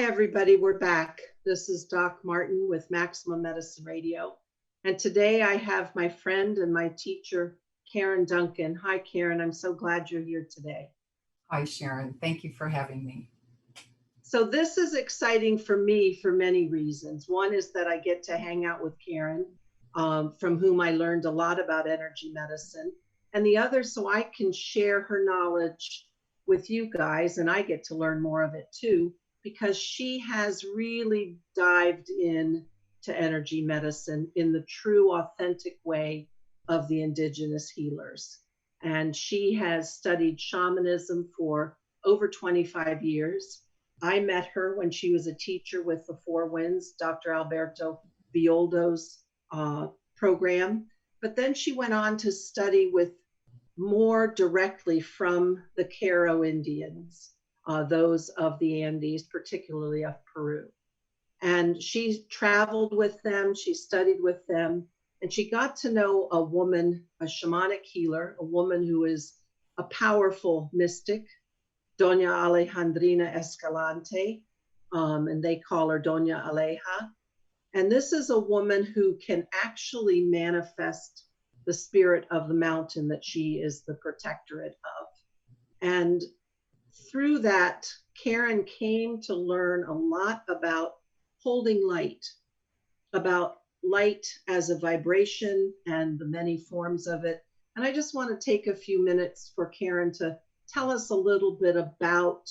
everybody, we're back. This is Doc Martin with Maximum Medicine Radio. And today I have my friend and my teacher, Karen Duncan. Hi, Karen. I'm so glad you're here today. Hi, Sharon. Thank you for having me. So this is exciting for me for many reasons. One is that I get to hang out with Karen, from whom I learned a lot about energy medicine. And the other, so I can share her knowledge with you guys, and I get to learn more of it too, because she has really dived in to energy medicine in the true, authentic way of the indigenous healers. And she has studied shamanism for over 25 years. I met her when she was a teacher with the Four Winds, Dr. Alberto Bioldo's program. But then she went on to study with more directly from the Caro Indians, those of the Andes, particularly of Peru. And she traveled with them, she studied with them, and she got to know a woman, a shamanic healer, a woman who is a powerful mystic, Doña Alejandrina Escalante, and they call her Doña Aleja. And this is a woman who can actually manifest the spirit of the mountain that she is the protectorate of. And through that, Karen came to learn a lot about holding light, about light as a vibration and the many forms of it. And I just want to take a few minutes for Karen to tell us a little bit about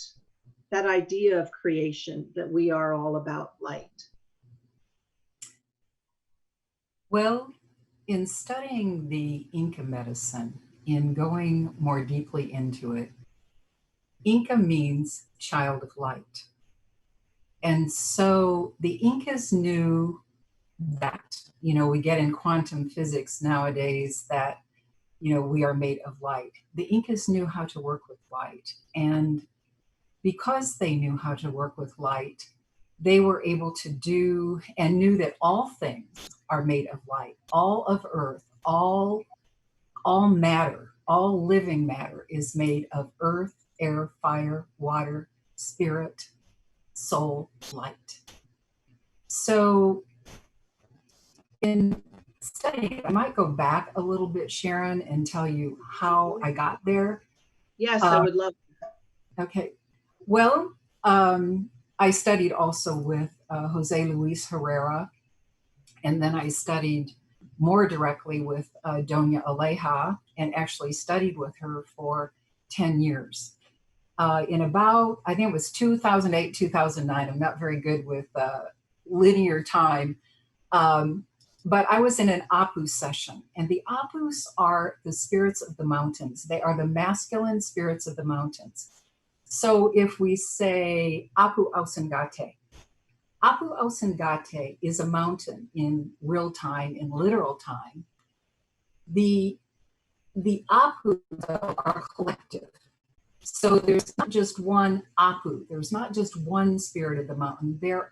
that idea of creation, that we are all about light. Well, in studying the Inca medicine, in going more deeply into it, Inca means child of light. And so the Incas knew that, we get in quantum physics nowadays that, we are made of light. The Incas knew how to work with light. And because they knew how to work with light, they were able to do and knew that all things are made of light. All of earth, all matter, all living matter is made of earth, air, fire, water, spirit, soul, light. So in studying, I might go back a little bit, Sharon, and tell you how I got there. Yes, I would love that. Okay. Well, I studied also with Jose Luis Herrera, and then I studied more directly with Doña Aleja, and actually studied with her for 10 years. In about, I think it was 2008, 2009. I'm not very good with linear time. But I was in an Apu session, and the Apus are the spirits of the mountains. They are the masculine spirits of the mountains. So if we say Apu Ausengate is a mountain in real time, in literal time. The Apu are collective. So there's not just one Apu, there's not just one spirit of the mountain. There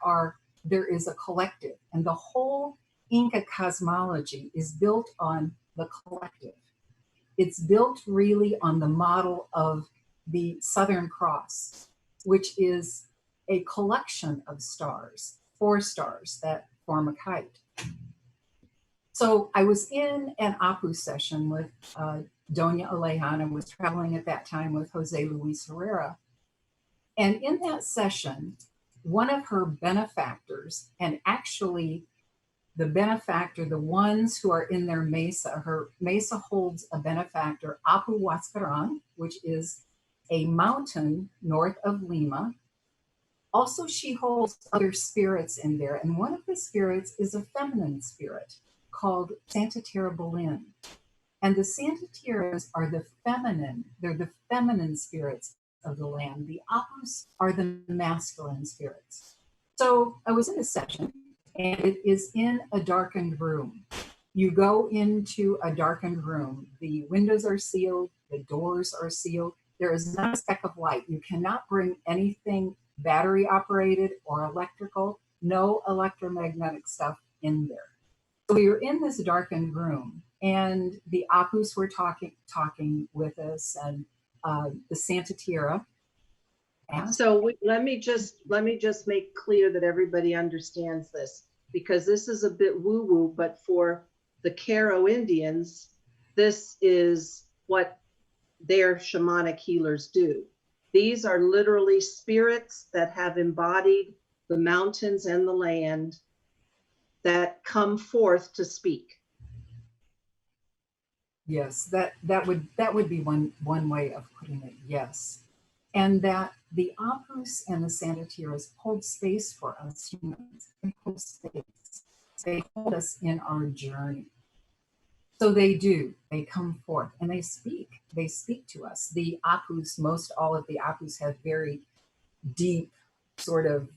is a collective, and the whole Inca cosmology is built on the collective. It's built really on the model of the Southern Cross, which is a collection of stars, 4 stars that form a kite. So I was in an Apu session with Doña Aleja, and I was traveling at that time with Jose Luis Herrera. And in that session, one of her benefactors, and actually the benefactor, the ones who are in their mesa, her mesa holds a benefactor, Apu Huascaran, which is a mountain north of Lima. Also, she holds other spirits in there, and one of the spirits is a feminine spirit called Santa Terra Bolin. And the Santa Terras are the feminine, they're the feminine spirits of the land. The Apus are the masculine spirits. So I was in a session, and it is in a darkened room. You go into a darkened room. The windows are sealed, the doors are sealed. There is not a speck of light. You cannot bring anything battery operated or electrical, no electromagnetic stuff in there. So we were in this darkened room, and the Apus were talking with us, and the Santa Tierra. ask. So let me just make clear that everybody understands this, because this is a bit woo-woo, but for the Caro Indians, this is what their shamanic healers do. These are literally spirits that have embodied the mountains and the land that come forth to speak. Yes, that would be one way of putting it. Yes, and that the Apus and the Sanatiras hold space for us humans. They hold space. They hold us in our journey. So they do. They come forth and they speak. They speak to us. The Apus, most all of the Apus have very deep sort of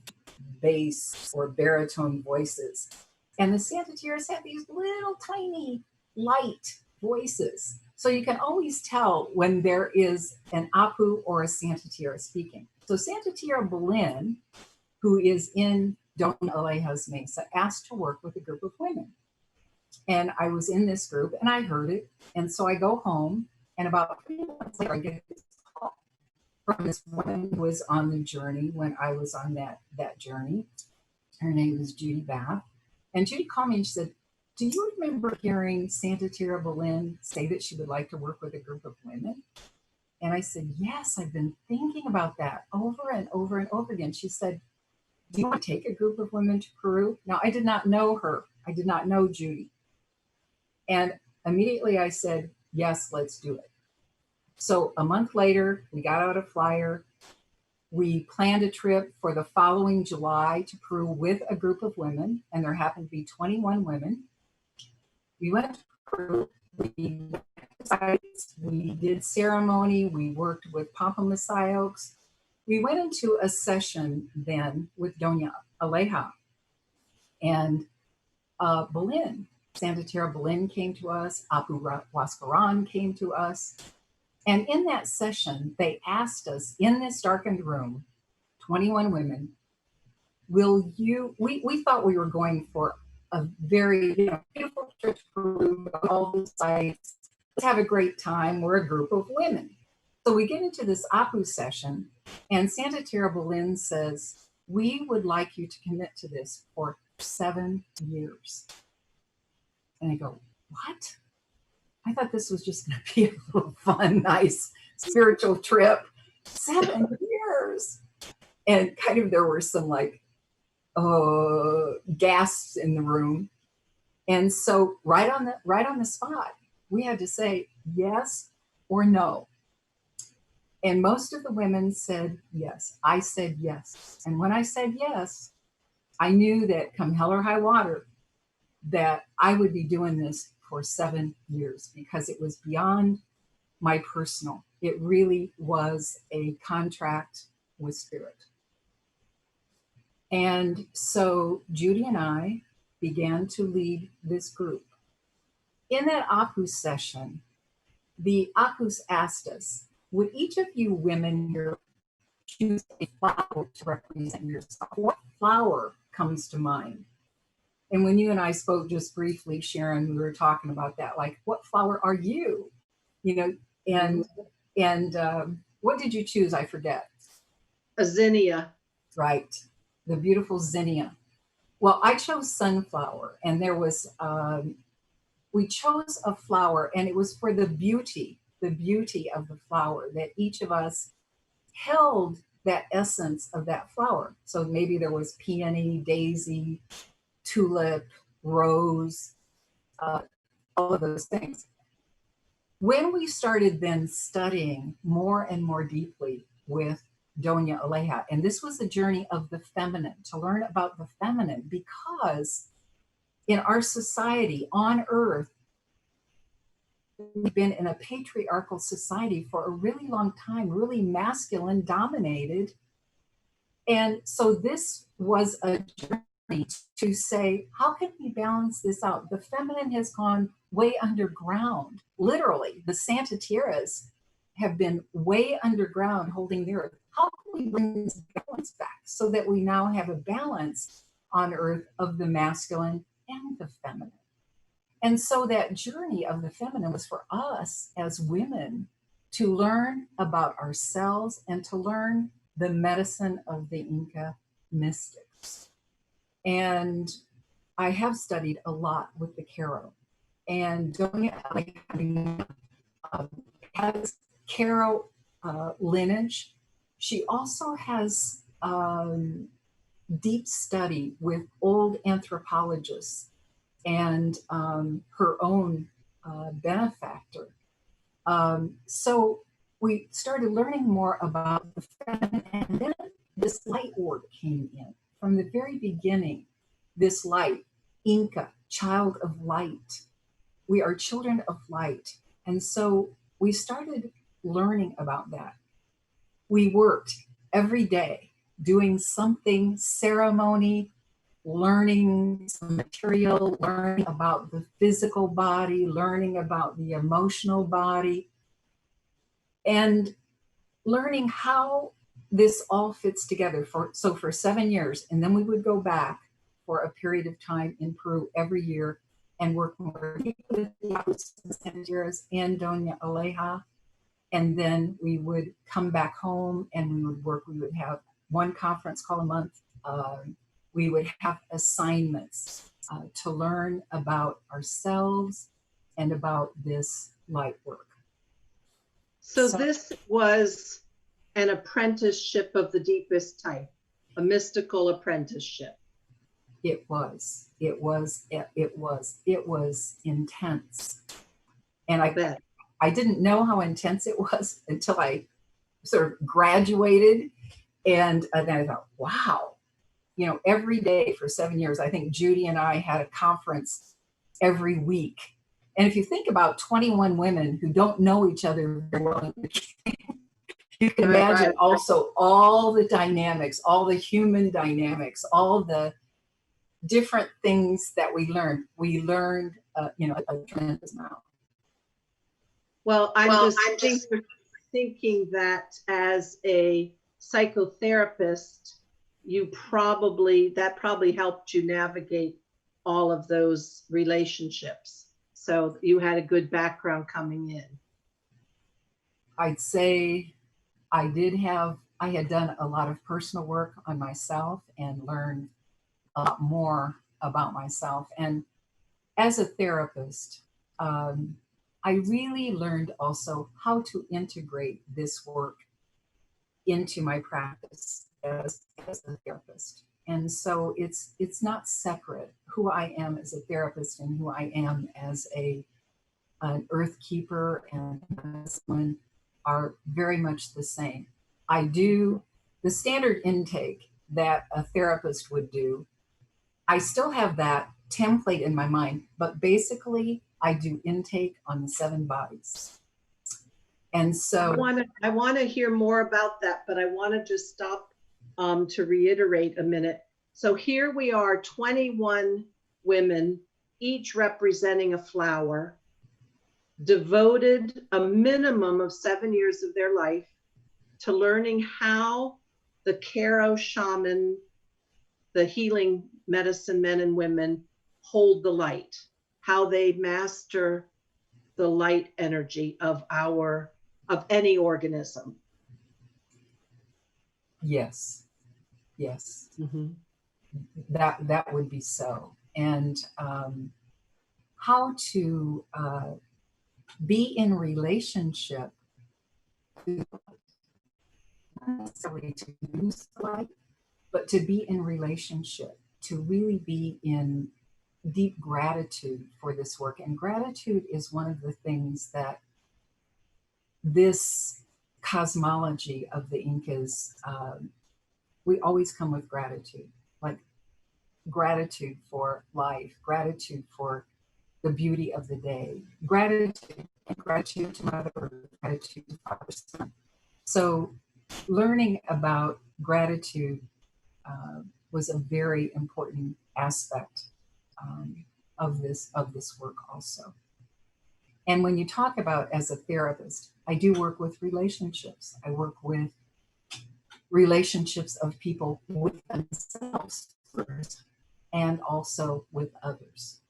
bass or baritone voices. And the Sanatiras have these little tiny light voices. So you can always tell when there is an Apu or a Santatira speaking. So Santatira Boleyn, who is in Doña Aleja's Mesa, asked to work with a group of women. And I was in this group and I heard it. And so I go home, and about 3 months later, I get this call from this woman who was on the journey when I was on that journey. Her name is Judy Bath. And Judy called me and she said, "Do you remember hearing Santatira Boleyn say that she would like to work with a group of women?" And I said, "Yes, I've been thinking about that over and over and over again." She said, "Do you want to take a group of women to Peru?" Now, I did not know her. I did not know Judy. And immediately I said, "Yes, let's do it." So a month later, we got out a flyer. We planned a trip for the following July to Peru with a group of women, and there happened to be 21 women. We went to Peru. We went to sites, we did ceremony, we worked with Pampa Masai Oaks. We went into a session then with Doña Aleja, and Boleyn, Santatira Boleyn came to us, Apu Huascaran came to us. And in that session, they asked us in this darkened room, 21 women, will you, we thought we were going for a very beautiful trip to Peru, all the sites, let's have a great time, we're a group of women. So we get into this Apu session, and Santatira Boleyn says, "We would like you to commit to this for 7 years." And I go, "What? I thought this was just going to be a little fun, nice spiritual trip. 7 years." And kind of there were some like gasps in the room. And so right on the spot, we had to say yes or no. And most of the women said yes. I said yes. And when I said yes, I knew that come hell or high water, that I would be doing this for 7 years, because it was beyond my personal. It really was a contract with spirit. And so Judy and I began to lead this group. In that Apus session, the Apus asked us, would each of you women here choose a flower to represent yourself? What flower comes to mind? And when you and I spoke just briefly, Sharon, we were talking about that, like, what flower are you? And what did you choose? I forget. A zinnia. Right. The beautiful zinnia. Well, I chose sunflower, and there was, we chose a flower, and it was for the beauty of the flower, that each of us held that essence of that flower. So maybe there was peony, daisy, tulip, rose, all of those things. When we started then studying more and more deeply with Doña Aleja, and this was the journey of the feminine, to learn about the feminine, because in our society on earth, we've been in a patriarchal society for a really long time, really masculine dominated. And so this was a journey to say, how can we balance this out? The feminine has gone way underground. Literally, the Santatiras have been way underground holding the earth. How can we bring this balance back so that we now have a balance on earth of the masculine and the feminine? And so that journey of the feminine was for us as women to learn about ourselves and to learn the medicine of the Inca mystics. And I have studied a lot with the Q'ero. And Doña Alejandra has Q'ero lineage. She also has deep study with old anthropologists and her own benefactor. So we started learning more about the feminine, and then this light work came in. From the very beginning, this light, Inca, child of light. We are children of light. And so we started learning about that. We worked every day doing something, ceremony, learning some material, learning about the physical body, learning about the emotional body, and learning how this all fits together. For 7 years, and then we would go back for a period of time in Peru every year and work more with the and Doña Aleja. And then we would come back home and we would work. We would have one conference call a month. We would have assignments to learn about ourselves and about this light work. So this was an apprenticeship of the deepest type, a mystical apprenticeship. It was intense. And I didn't know how intense it was until I sort of graduated. And then I thought, wow, every day for 7 years, I think Judy and I had a conference every week. And if you think about 21 women who don't know each other very well, you can imagine also all the dynamics, all the human dynamics, all the different things that we learned. We learned, a tremendous amount. Well, I'm just thinking that as a psychotherapist, that probably helped you navigate all of those relationships. So you had a good background coming in. I'd say I had done a lot of personal work on myself and learned a lot more about myself. And as a therapist, I really learned also how to integrate this work into my practice as a therapist. And so it's not separate. Who I am as a therapist and who I am as an earth keeper and someone are very much the same. I do the standard intake that a therapist would do. I still have that template in my mind, but basically I do intake on the 7 bodies. And so I want to hear more about that, but I want to just stop to reiterate a minute. So here we are, 21 women, each representing a flower, devoted a minimum of 7 years of their life to learning how the Q'ero shaman, the healing medicine men and women, hold the light, how they master the light energy of any organism. Yes. Mm-hmm. That would be so. And how to be in relationship, not necessarily to use the light, but to be in relationship, to really be in deep gratitude for this work. And gratitude is one of the things that this cosmology of the Incas, we always come with gratitude, like gratitude for life, gratitude for the beauty of the day, gratitude to Mother Earth, gratitude to Father Sun. So learning about gratitude was a very important aspect of this work also. And when you talk about as a therapist, I do work with relationships. I work with relationships of people with themselves first and also with others.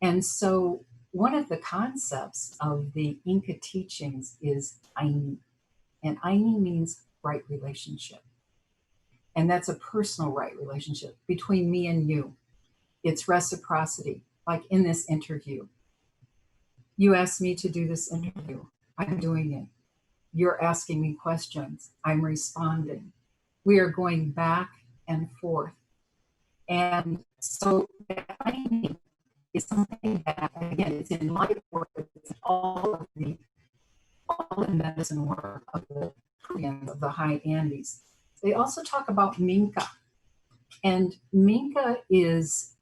And so one of the concepts of the Inca teachings is Aini. And Aini means right relationship. And that's a personal right relationship between me and you. It's reciprocity. Like in this interview, you asked me to do this interview. I'm doing it. You're asking me questions. I'm responding. We are going back and forth. And so that finding is something that, again, it's in light work, it's in all the medicine work of the Koreans, of the high Andes. They also talk about Minka. And Minka is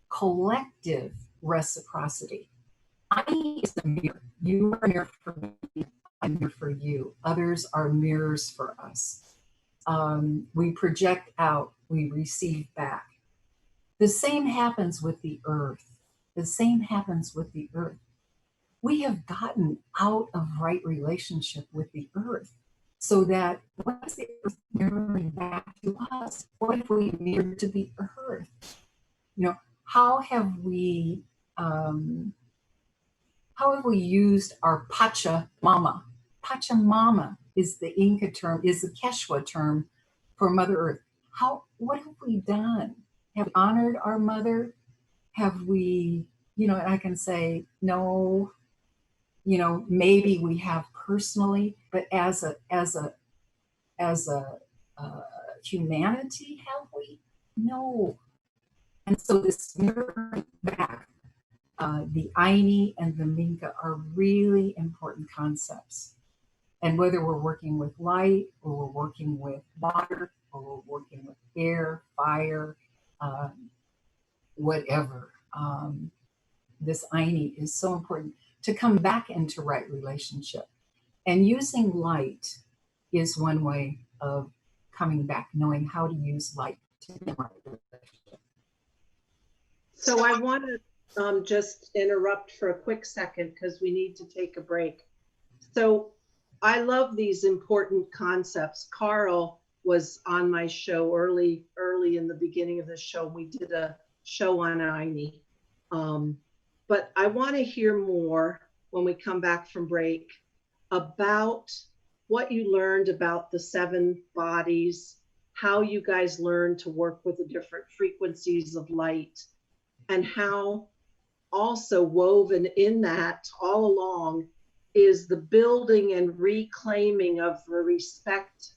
collective reciprocity. I is the mirror. You are a mirror for me. I'm a mirror for you. Others are mirrors for us. We project out, we receive back. The same happens with the earth. The same happens with the earth. We have gotten out of right relationship with the earth, so that what is the earth mirroring back to us? What if we mirror to the earth? You know, how have we used our Pachamama? Pachamama is the Inca term, is the Quechua term for Mother Earth. What have we done? Have we honored our mother? Have we, and I can say, no, maybe we have personally, but as a humanity, have we? No. And so this mirroring back, the Aini and the Minka are really important concepts. And whether we're working with light, or we're working with water, or we're working with air, fire, whatever, this Aini is so important to come back into right relationship. And using light is one way of coming back, knowing how to use light to be in right relationship. So I want to just interrupt for a quick second because we need to take a break. So I love these important concepts. Carl was on my show early in the beginning of the show. We did a show on Aini. But I want to hear more when we come back from break about what you learned about the 7 bodies, how you guys learned to work with the different frequencies of light, and how also woven in that all along is the building and reclaiming of the respect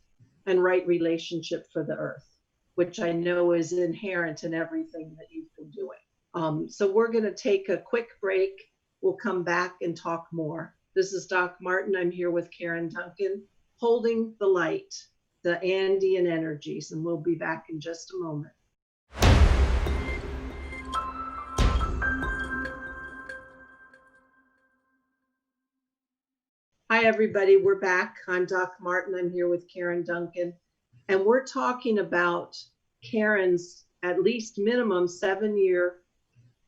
and right relationship for the earth, which I know is inherent in everything that you've been doing. So we're going to take a quick break. We'll come back and talk more. This is Doc Martin. I'm here with Karen Duncan, holding the light, the Andean energies, and we'll be back in just a moment. Hi, everybody. We're back. I'm Doc Martin. I'm here with Karen Duncan, and we're talking about Karen's at least minimum 7-year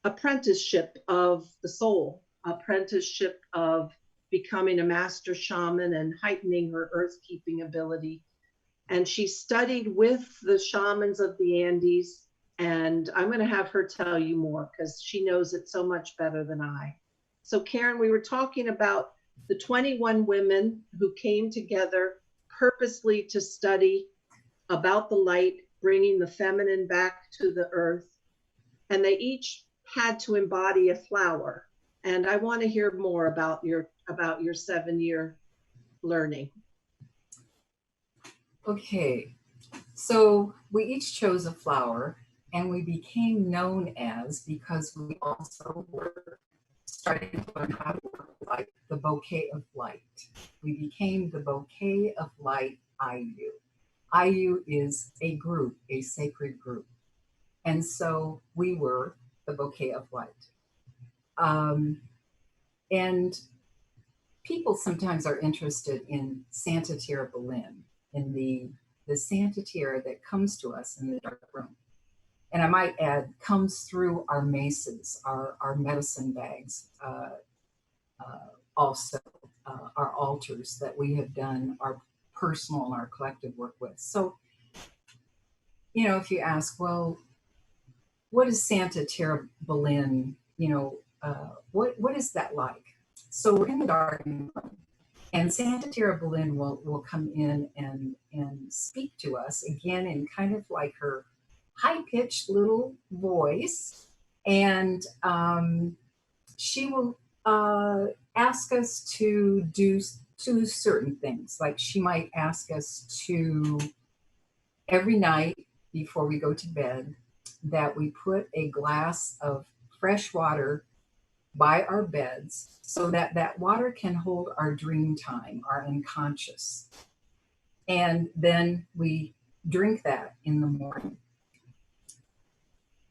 apprenticeship of the soul, apprenticeship of becoming a master shaman and heightening her earth-keeping ability. And she studied with the shamans of the Andes, and I'm going to have her tell you more because she knows it so much better than I. So Karen, we were talking about the 21 women who came together purposely to study about the light, bringing the feminine back to the earth. And they each had to embody a flower. And I want to hear more about your 7-year learning. Okay, so we each chose a flower, and we became known as, because we also were starting to learn how to work with light, the bouquet of light. We became the bouquet of light IU. IU is a group, a sacred group. And so we were the bouquet of light. And people sometimes are interested in Santa Tierra Berlin, in the Santa Tierra that comes to us in the dark room. And I might add, comes through our maces, our medicine bags, also our altars that we have done our personal and our collective work with. So, if you ask, well, what is Santa Tierra Berlin? What is that like? So we're in the dark room, And Santa Tierra Boleyn will come in and speak to us again in kind of like her high-pitched little voice. And she will ask us to do certain things. Like she might ask us to, every night before we go to bed, that we put a glass of fresh water by our beds so that that water can hold our dream time, our unconscious. And then we drink that in the morning.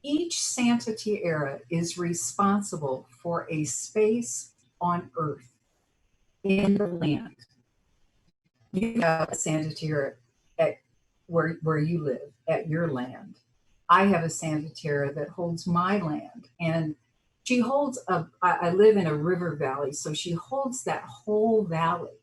Each Santa Tierra is responsible for a space on Earth, in the land. You have a Santa Tierra at where you live, at your land. I have a Santa Tierra that holds my land. And she holds I live in a river valley, so she holds that whole valley.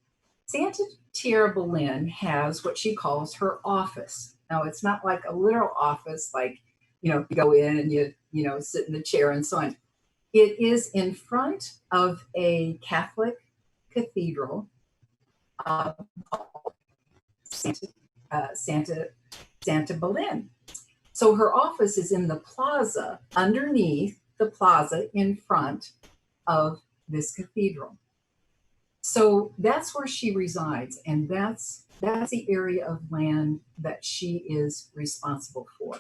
Santa Tierra Boleyn has what she calls her office. Now, it's not like a literal office, like, you go in and you sit in the chair and so on. It is in front of a Catholic cathedral called Santa Boleyn. So her office is in the plaza, underneath the plaza in front of this cathedral. So that's where she resides, and that's the area of land that she is responsible for.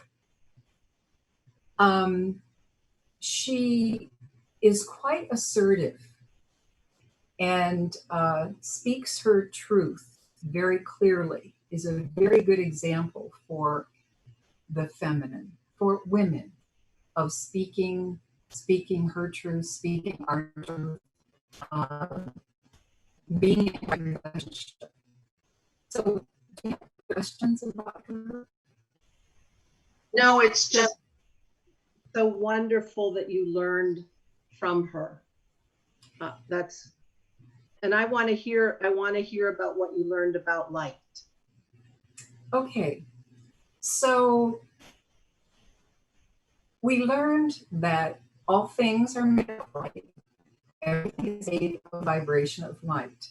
She is quite assertive and speaks her truth very clearly, is a very good example for the feminine, for women, of speaking her truth, speaking our truth, being in a relationship. So, do you have questions about her? No, it's just so wonderful that you learned from her. And I want to hear about what you learned about light. Okay, so we learned that all things are made of light. Everything is made of vibration of light.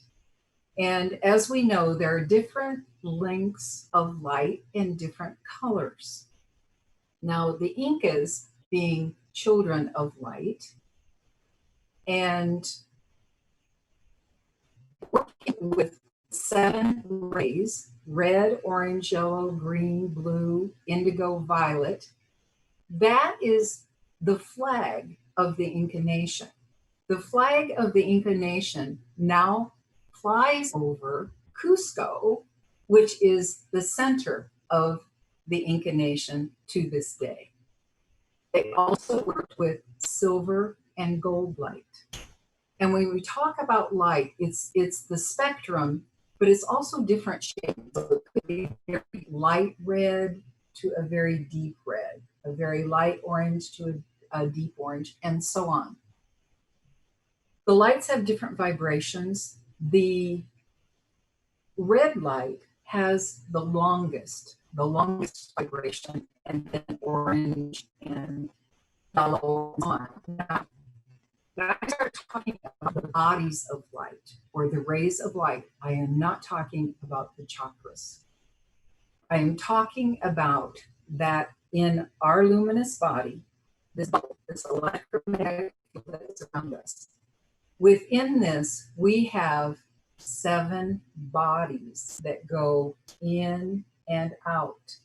And as we know, there are different lengths of light in different colors. Now, the Incas, being children of light, and working with 7 rays, red, orange, yellow, green, blue, indigo, violet, that is the flag of the Inca nation. The flag of the Inca nation now flies over Cusco, which is the center of the Inca nation to this day. They also worked with silver and gold light. And when we talk about light, it's the spectrum, but it's also different shades. So it could be very light red to a very deep red, a very light orange to a deep orange, and so on. The lights have different vibrations. The red light has the longest vibration, and then orange and yellow and so on. Now, when I start talking about the bodies of light or the rays of light, I am not talking about the chakras. I am talking about that in our luminous body, this electromagnetic field that is around us. Within this, we have 7 bodies that go in and out.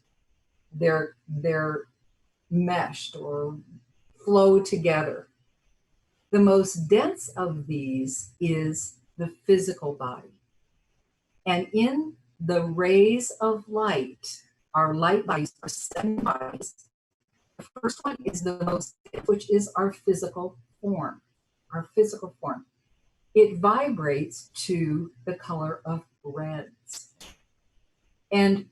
They're meshed or flow together. The most dense of these is the physical body. And in the rays of light, our light bodies are 7 bodies. The first one is the most, which is our physical form. Our physical form. It vibrates to the color of reds. And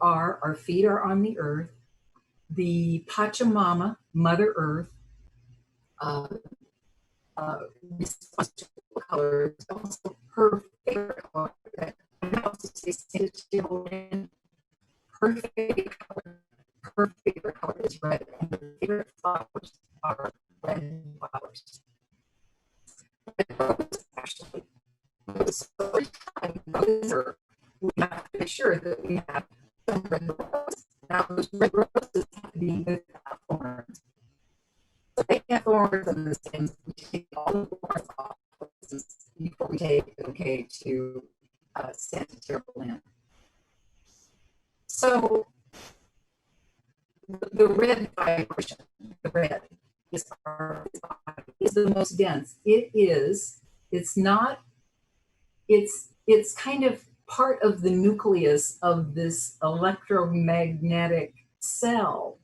our feet are on the earth. The Pachamama, Mother Earth, responds to color. Also, her favorite color, I also say her favorite color is red, and her favorite flowers are red flowers. Red rose, actually. So every time we have to make sure that we have some red roses. Now those red roses have to be without thorns. So they have thorns on the stems. We take all the thorns off before we take it okay to send to terrible land. So the red vibration, the red is the most dense. It's kind of part of the nucleus of this electromagnetic cell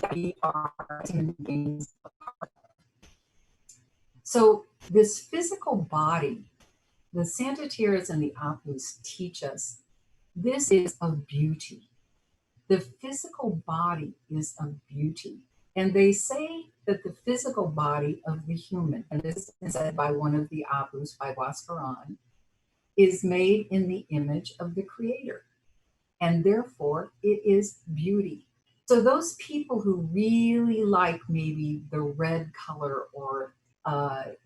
that we are human beings. So this physical body, the Santeteras and the Apus teach us, this is of beauty. The physical body is of beauty. And they say that the physical body of the human, and this is said by one of the Apus, by Huascaran, is made in the image of the Creator. And therefore, it is beauty. So those people who really like maybe the red color or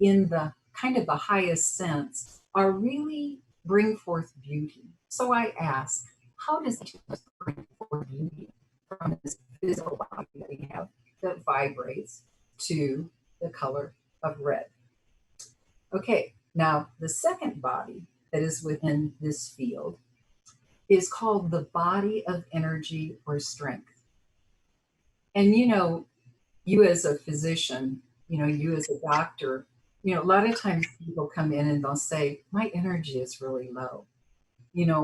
in the kind of the highest sense are really bring forth beauty. So I ask, how does it bring forth beauty from this physical body that we have that vibrates to the color of red? Okay, now the second body that is within this field is called the body of energy or strength. And you as a physician, you as a doctor, a lot of times people come in and they'll say, my energy is really low,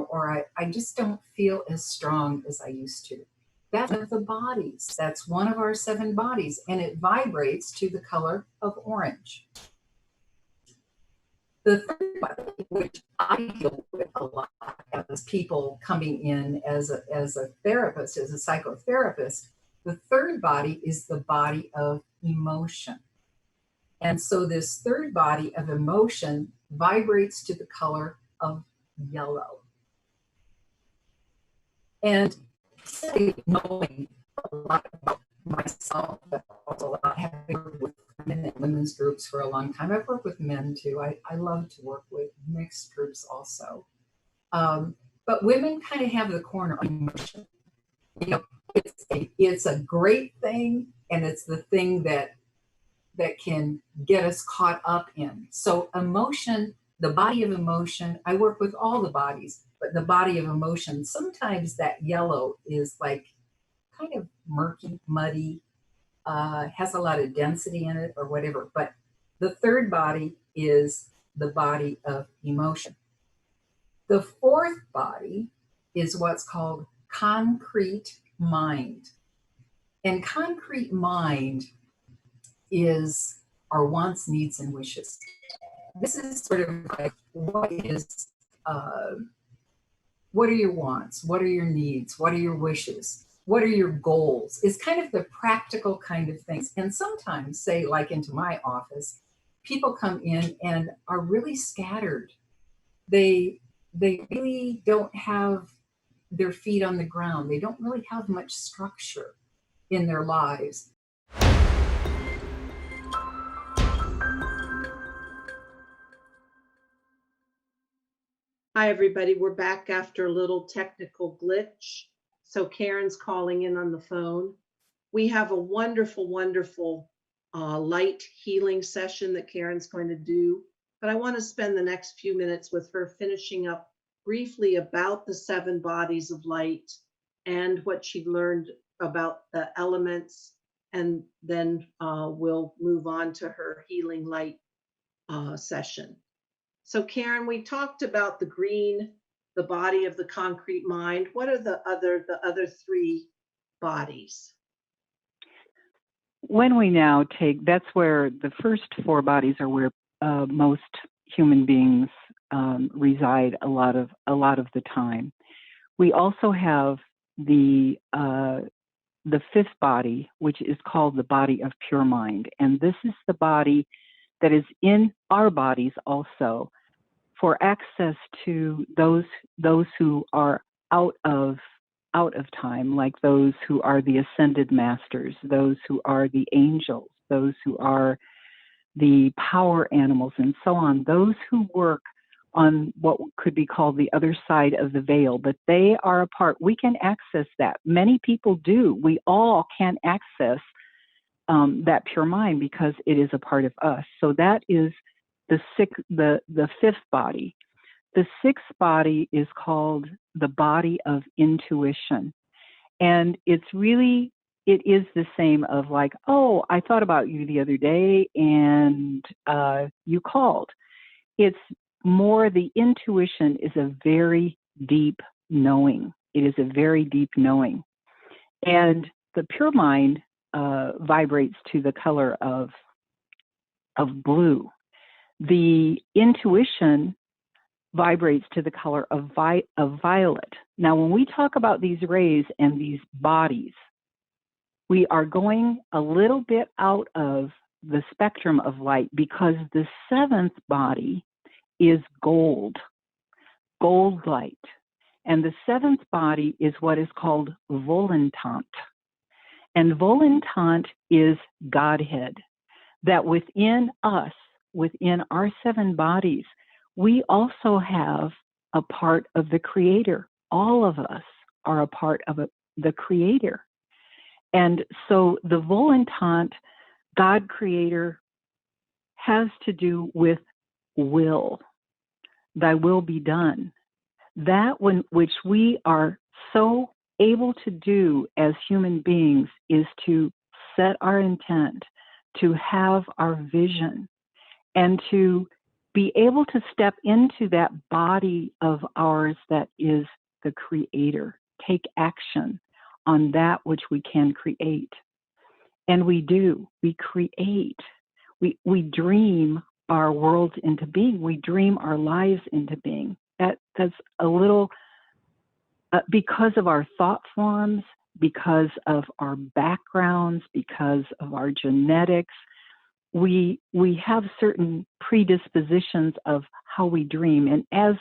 or I just don't feel as strong as I used to. That's one of the bodies. That's one of our 7 bodies, and it vibrates to the color of orange. The third body, which I deal with a lot as people coming in as a therapist, as a psychotherapist, the third body is the body of emotion. And so this third body of emotion vibrates to the color of yellow. And knowing a lot about myself, but also a lot having worked with women and women's groups for a long time. I've worked with men too. I love to work with mixed groups also. But women kind of have the corner on emotion. It's a great thing, and it's the thing that can get us caught up in. So emotion, the body of emotion, I work with all the bodies, but the body of emotion, sometimes that yellow is like kind of murky, muddy, has a lot of density in it or whatever. But the third body is the body of emotion. The fourth body is what's called concrete mind. And concrete mind is our wants, needs, and wishes. This is sort of like, what are your wants? What are your needs? What are your wishes? What are your goals? It's kind of the practical kind of things. And sometimes, say like into my office, people come in and are really scattered. They really don't have their feet on the ground. They don't really have much structure in their lives. Hi, everybody. We're back after a little technical glitch. So Karen's calling in on the phone. We have a wonderful, wonderful light healing session that Karen's going to do. But I want to spend the next few minutes with her finishing up briefly about the 7 bodies of light and what she learned about the elements. And then we'll move on to her healing light session. So Karen, we talked about the green, the body of the concrete mind. What are the other 3 bodies? When we now take, that's where the first 4 bodies are where most human beings reside a lot of the time. We also have the 5th body, which is called the body of pure mind, and this is the body that is in our bodies also, for access to those who are out of time, like those who are the ascended masters, those who are the angels, those who are the power animals, and so on. Those who work on what could be called the other side of the veil, but they are a part. We can access that. Many people do. We all can access that pure mind because it is a part of us. So that is the fifth body. The sixth body is called the body of intuition. And it is the same of like, oh, I thought about you the other day and you called. It's more, the intuition is a very deep knowing. It is a very deep knowing. And the pure mind vibrates to the color of blue. The intuition vibrates to the color of violet. Now, when we talk about these rays and these bodies, we are going a little bit out of the spectrum of light because the seventh body is gold light. And the seventh body is what is called volantant. And volantant is Godhead. That within us, within our seven bodies, we also have a part of the Creator. All of us are a part of the Creator. And so the volantant, God Creator, has to do with will. Thy will be done. That which we are so able to do as human beings is to set our intent, to have our vision, and to be able to step into that body of ours that is the Creator, take action on that which we can create. And we do. We create. We dream our worlds into being. We dream our lives into being. That's a little, because of our thought forms, because of our backgrounds, because of our genetics, we have certain predispositions of how we dream. And as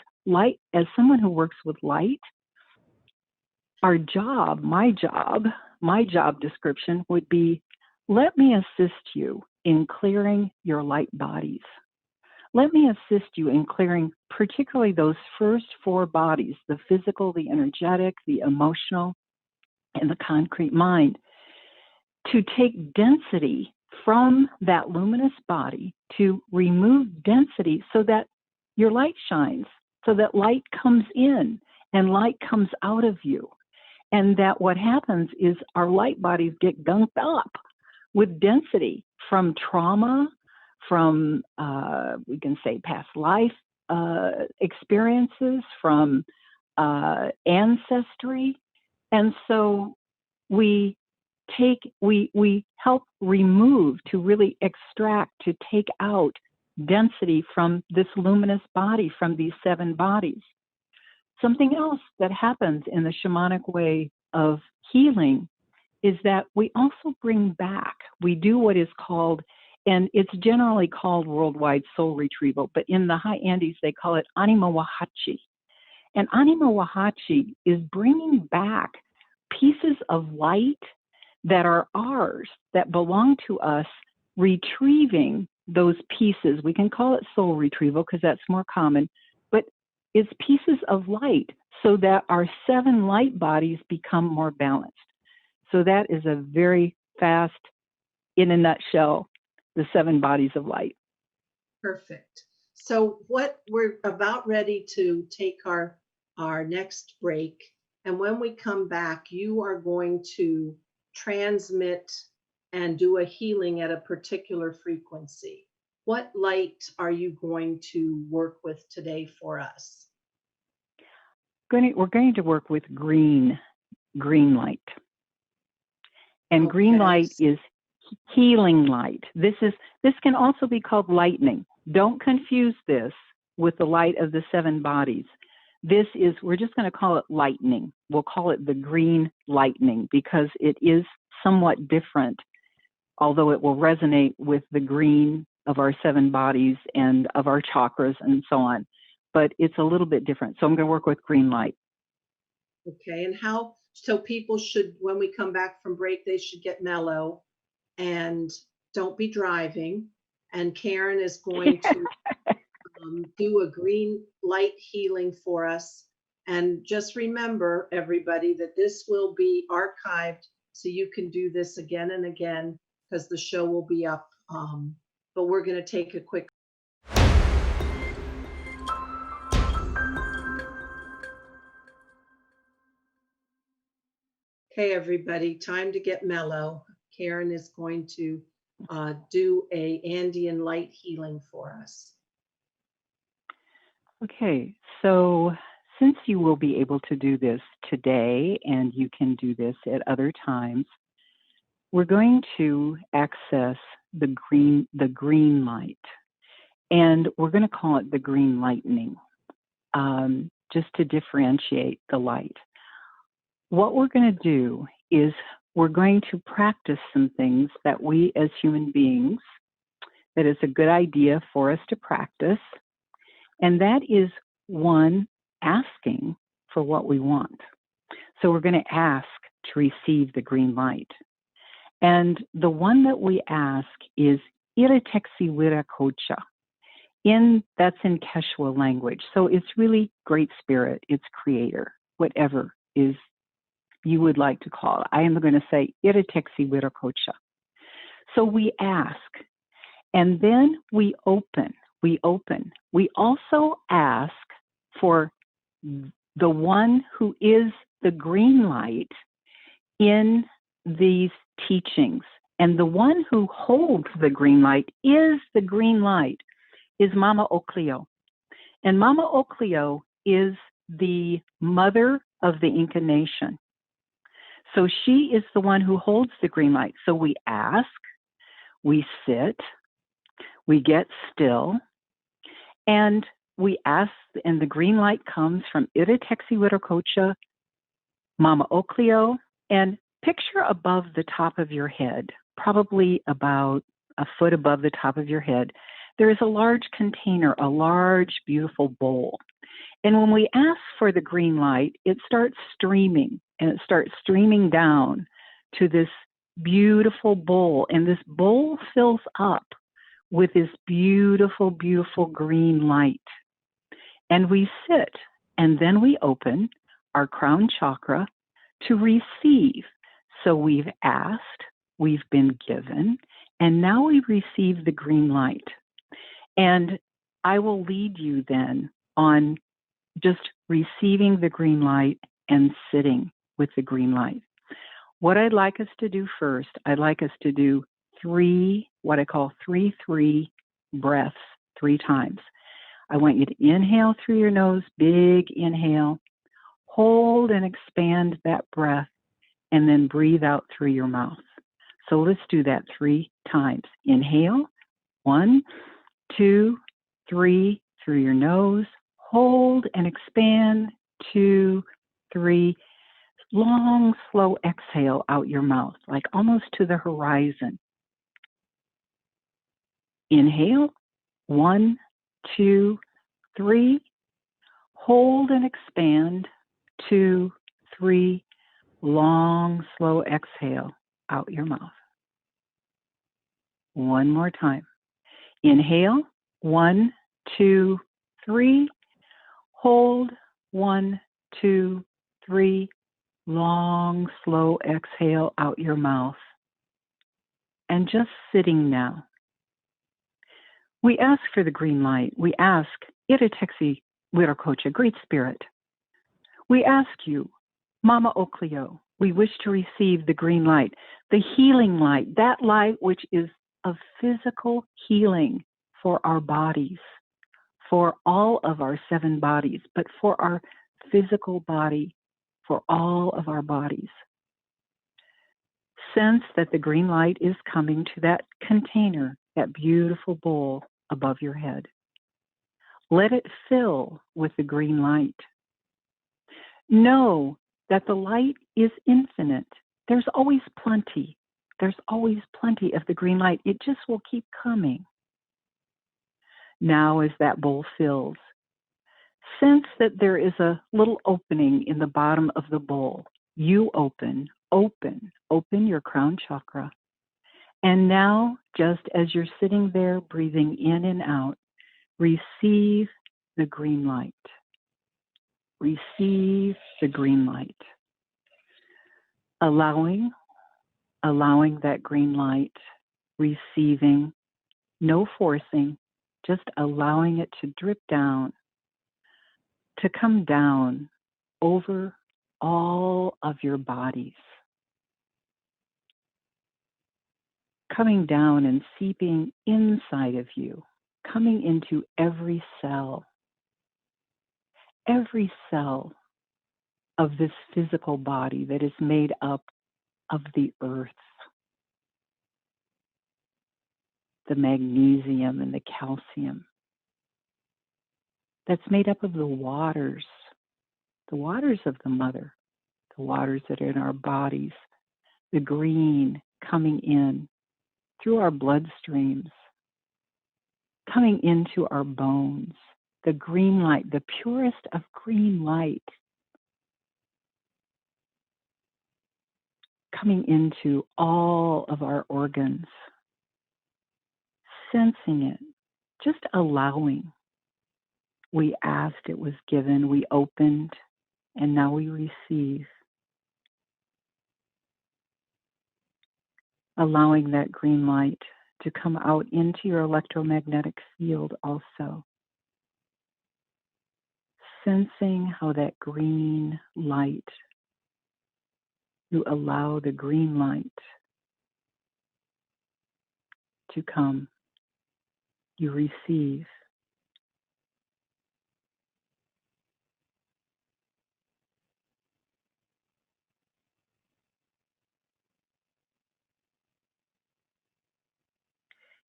someone who works with light, our job, my job description would be, let me assist you in clearing your light bodies. Let me assist you in clearing particularly those first four bodies, the physical, the energetic, the emotional, and the concrete mind, to take density from that luminous body, to remove density so that your light shines, so that light comes in and light comes out of you. And that what happens is our light bodies get gunked up with density from trauma, from, we can say, past life experiences, from ancestry. And so we help remove, to really extract, to take out density from this luminous body, from these seven bodies. Something else that happens in the shamanic way of healing is that we also bring back, we do what is called, and it's generally called worldwide soul retrieval, but in the high Andes, they call it anima wahachi. And anima wahachi is bringing back pieces of light that are ours, that belong to us, retrieving those pieces. We can call it soul retrieval because that's more common, but it's pieces of light so that our seven light bodies become more balanced. So that is a very fast, in a nutshell, the seven bodies of light. Perfect. So we're about ready to take our next break. And when we come back, you are going to transmit and do a healing at a particular frequency. What light are you going to work with today for us? We're going to work with green light. And green light is healing light. This can also be called lightning. Don't confuse this with the light of the seven bodies. We're just going to call it lightning. We'll call it the green lightning because it is somewhat different, although it will resonate with the green of our seven bodies and of our chakras and so on. But it's a little bit different. So I'm going to work with green light. Okay, and so people should, when we come back from break, they should get mellow and don't be driving. And Karen is going to do a green light healing for us. And just remember, everybody, that this will be archived so you can do this again and again because the show will be up. But we're going to take a quick. Okay, everybody, time to get mellow. Karen is going to do a Andean light healing for us. Okay, so since you will be able to do this today and you can do this at other times, we're going to access the green light, and we're going to call it the green lightning, just to differentiate the light. What we're going to do is we're going to practice some things that we as human beings, that is a good idea for us to practice. And that is, one, asking for what we want. So we're going to ask to receive the green light. And the one that we ask is Iritexi Wirakocha. That's in Quechua language. So it's really Great Spirit, it's Creator, whatever is you would like to call it. I am going to say Iritexi Wirakocha. So we ask, and then we open. We also ask for the one who is the green light in these teachings. And the one who holds the green light is Mama Ocleo. And Mama Ocleo is the mother of the Incan nation. So she is the one who holds the green light. So we ask, we sit, we get still, and we ask, and the green light comes from Iritexi Wirakocha, Mama Ocleo, and picture above the top of your head, probably about a foot above the top of your head, there is a large container, a large, beautiful bowl. And when we ask for the green light, it starts streaming, and it starts streaming down to this beautiful bowl. And this bowl fills up with this beautiful, beautiful green light. And we sit, and then we open our crown chakra to receive. So we've asked, we've been given, and now we receive the green light. And I will lead you then on just receiving the green light and sitting with the green light. What I'd like us to do first, I'd like us to do what I call three breaths 3 times. I want you to inhale through your nose, big inhale, hold and expand that breath, and then breathe out through your mouth. So let's do that 3 times. Inhale, 1, 2, 3, through your nose, hold and expand, 2, 3, long, slow exhale out your mouth, like almost to the horizon. Inhale, 1, 2, 3, hold and expand, 2, 3, long, slow exhale out your mouth. One more time. Inhale, 1, 2, 3, hold, 1, 2, 3, long, slow exhale out your mouth. And just sitting now. We ask for the green light. We ask, Iritexi Wirakocha, Great Spirit. We ask you, Mama Ocleo, we wish to receive the green light, the healing light, that light which is of physical healing for our bodies, for all of our 7 bodies, but for our physical body, for all of our bodies. Sense that the green light is coming to that container, that beautiful bowl above your head. Let it fill with the green light. Know that the light is infinite. There's always plenty. There's always plenty of the green light. It just will keep coming. Now, as that bowl fills, sense that there is a little opening in the bottom of the bowl. You open your crown chakra. And now, just as you're sitting there breathing in and out, Receive the green light. Receive the green light. Allowing that green light, receiving, no forcing, just allowing it to drip down, to come down over all of your bodies, coming down and seeping inside of you, coming into every cell of this physical body that is made up of the earth, the magnesium and the calcium, that's made up of the waters of the mother, the waters that are in our bodies, the green coming in through our bloodstreams, coming into our bones, the green light, the purest of green light, coming into all of our organs, sensing it, just allowing. We asked, it was given, we opened, and now we receive. Allowing that green light to come out into your electromagnetic field also. Sensing how that green light, you allow the green light to come. You receive.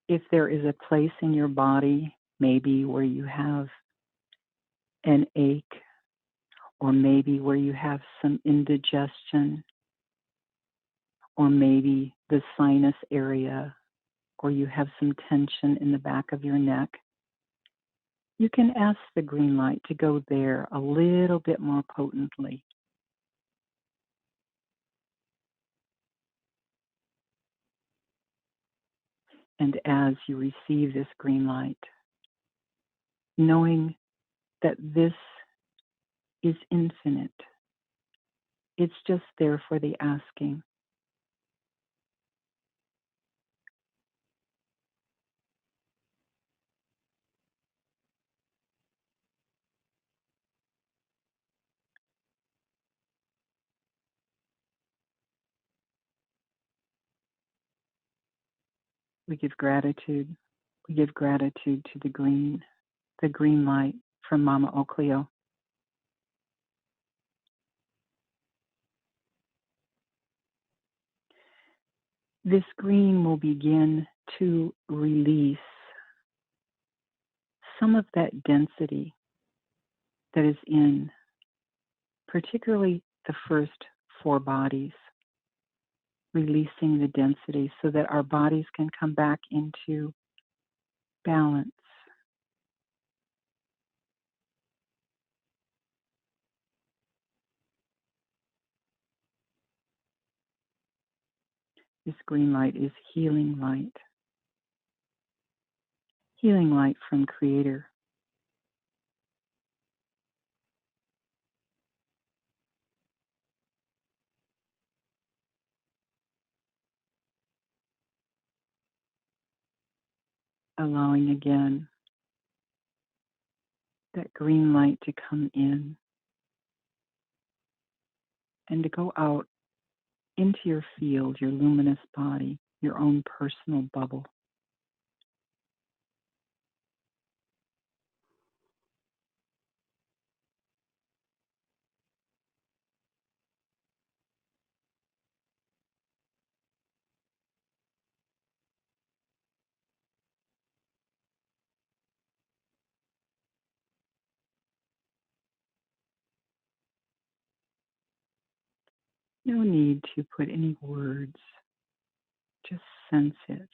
If there is a place in your body, maybe where you have an ache, or maybe where you have some indigestion, or maybe the sinus area, or you have some tension in the back of your neck, you can ask the green light to go there a little bit more potently. And as you receive this green light, knowing that this is infinite, it's just there for the asking. We give gratitude. We give gratitude to the green light from Mama Okleo. This green will begin to release some of that density that is in particularly the first 4 bodies, releasing the density so that our bodies can come back into balance. This green light is healing light from Creator. Allowing again that green light to come in and to go out into your field, your luminous body, your own personal bubble. No need to put any words, just sense it.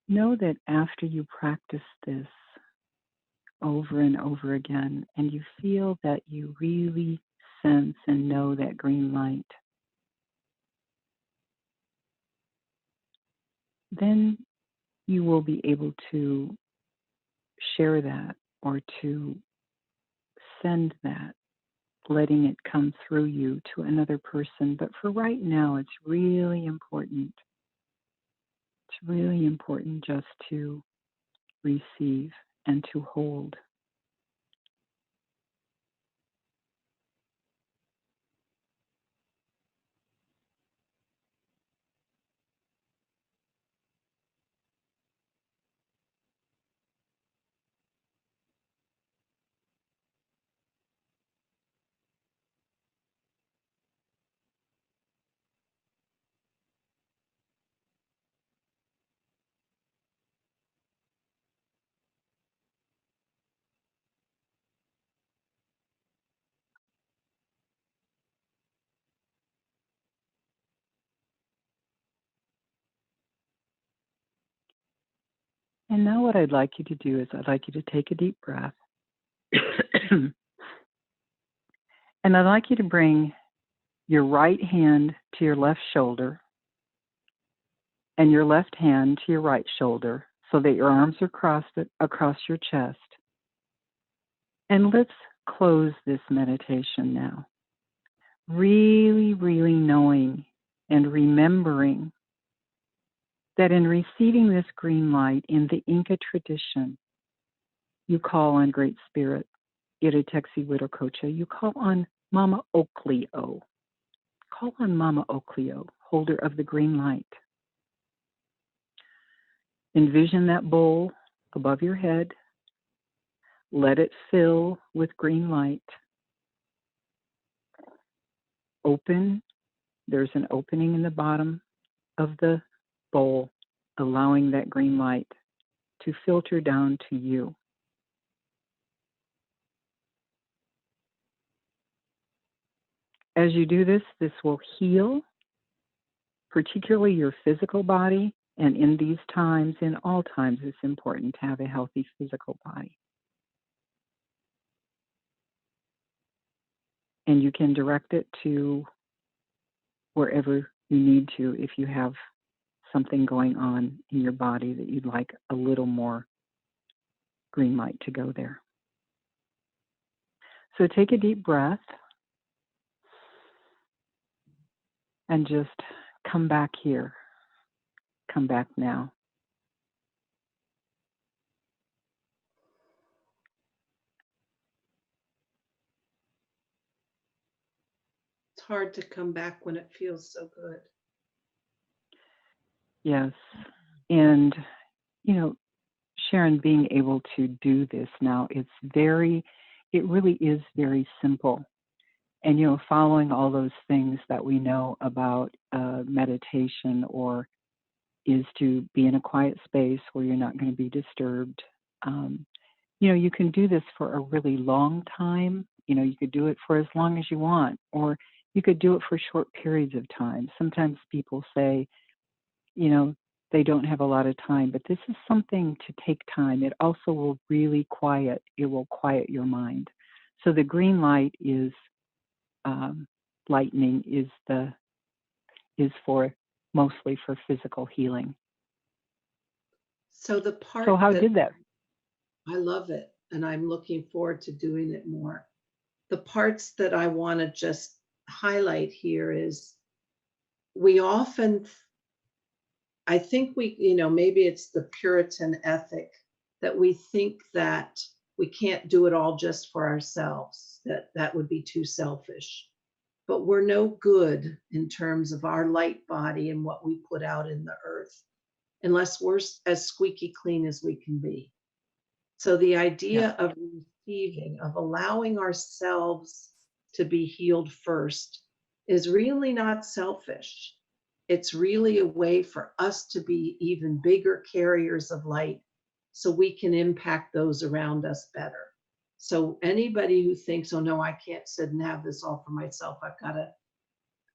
Know that after you practice this over and over again, and you feel that you really sense and know that green light, then you will be able to share that or to send that, letting it come through you to another person. But for right now, it's really important. It's really important just to receive and to hold. And now what I'd like you to do is I'd like you to take a deep breath. And I'd like you to bring your right hand to your left shoulder and your left hand to your right shoulder so that your arms are crossed across your chest. And let's close this meditation now. Really, really knowing and remembering that in receiving this green light in the Inca tradition, you call on Great Spirit, Iritexi Witokocha, you call on Mama Okleo. Call on Mama Okleo, holder of the green light. Envision that bowl above your head. Let it fill with green light. Open. There's an opening in the bottom of the bowl, allowing that green light to filter down to you. As you do this, this will heal, particularly your physical body. And in these times, in all times, it's important to have a healthy physical body. And you can direct it to wherever you need to if you have something going on in your body that you'd like a little more green light to go there. So take a deep breath and just come back here. Come back now. It's hard to come back when it feels so good. Yes. And, Sharon, being able to do this now, it really is very simple. And, following all those things that we know about meditation is to be in a quiet space where you're not going to be disturbed. You can do this for a really long time. You could do it for as long as you want, or you could do it for short periods of time. Sometimes people say, they don't have a lot of time, but this is something to take time. It also will really quiet your mind. So the green light is lightning is mostly for physical healing. So the part So how did that? I love it, and I'm looking forward to doing it more. The parts that I want to just highlight here is we often, I think maybe it's the Puritan ethic that we think that we can't do it all just for ourselves, that would be too selfish. But we're no good in terms of our light body and what we put out in the earth unless we're as squeaky clean as we can be. So the idea of receiving, of allowing ourselves to be healed first is really not selfish. It's really a way for us to be even bigger carriers of light so we can impact those around us better. So anybody who thinks, oh no, I can't sit and have this all for myself, I've got to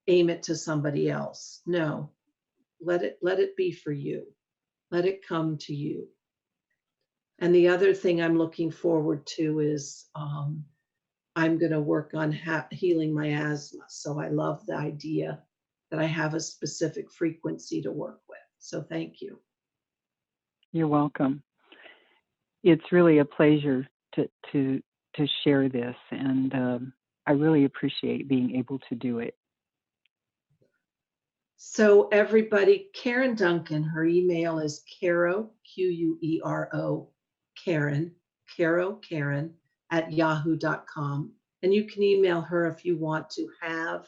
aim it to somebody else. No, let it be for you. Let it come to you. And the other thing I'm looking forward to is I'm going to work on healing my asthma. So I love the idea that I have a specific frequency to work with. So thank you. You're welcome. It's really a pleasure to share this, and I really appreciate being able to do it. So everybody, Karen Duncan, her email is Caro, Quero, Karen, Karen at yahoo.com. And you can email her if you want to have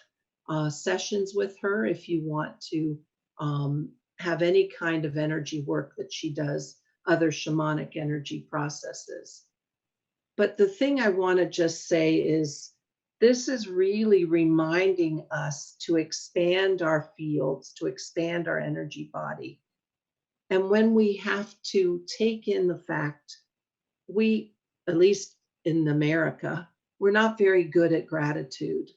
sessions with her, if you want to have any kind of energy work that she does, other shamanic energy processes. But the thing I want to just say is this is really reminding us to expand our fields, to expand our energy body. And when we have to take in the fact, we, at least in America, we're not very good at gratitude.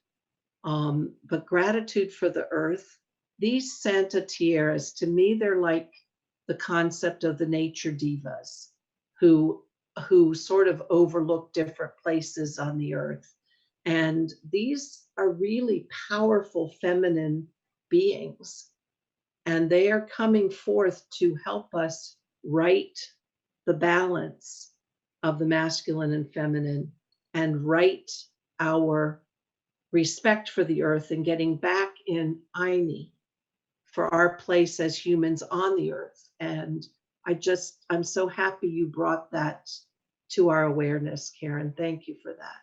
But gratitude for the earth, these Santa Tierras, to me, they're like the concept of the nature divas who sort of overlook different places on the earth. And these are really powerful feminine beings. And they are coming forth to help us right the balance of the masculine and feminine and right our respect for the earth and getting back in Aini for our place as humans on the earth. And I'm so happy you brought that to our awareness, Karen. Thank you for that.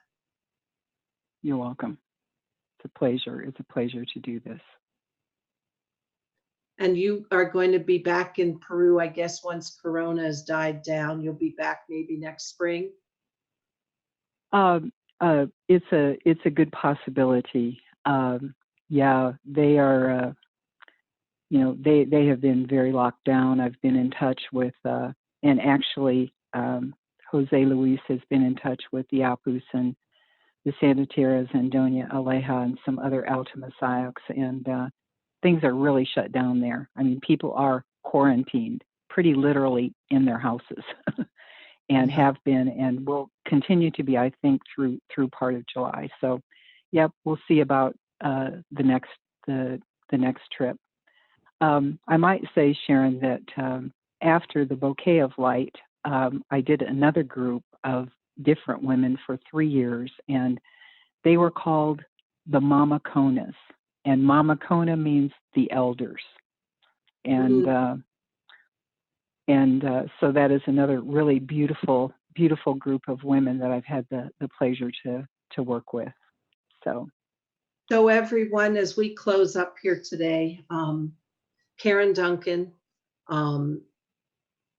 You're welcome. It's a pleasure. It's a pleasure to do this. And you are going to be back in Peru, I guess, once Corona has died down. You'll be back maybe next spring. It's a good possibility. Yeah, they are. They have been very locked down. I've been in touch with, and actually, Jose Luis has been in touch with the Apus and the Santa Tierras and Doña Aleja and some other Alta Masayaks, and things are really shut down there. I mean, people are quarantined pretty literally in their houses. And have been and will continue to be, I think, through part of July. So, yep, we'll see about the next trip. I might say, Sharon, that after the Bouquet of Light, I did another group of different women for 3 years, and they were called the Mama Konas. And Mama Kona means the elders. And so that is another really beautiful group of women that I've had the pleasure to work with. So everyone, as we close up here today, Karen Duncan,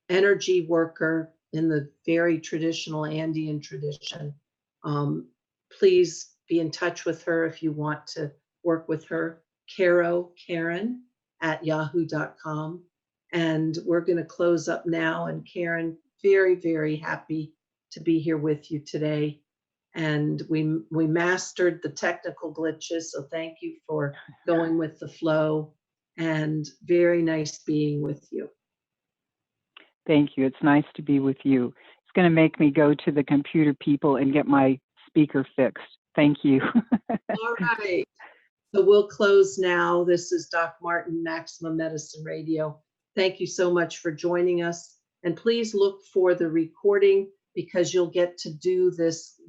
energy worker in the very traditional Andean tradition. Please be in touch with her if you want to work with her. Karen at yahoo.com. And we're going to close up now. And Karen, very, very happy to be here with you today. And we mastered the technical glitches. So thank you for going with the flow, and very nice being with you. Thank you. It's nice to be with you. It's going to make me go to the computer people and get my speaker fixed. Thank you. All right. So we'll close now. This is Doc Martin, Maximum Medicine Radio. Thank you so much for joining us. And please look for the recording, because you'll get to do this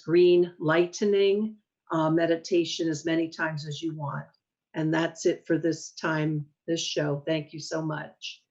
green lightening meditation as many times as you want. And that's it for this show. Thank you so much.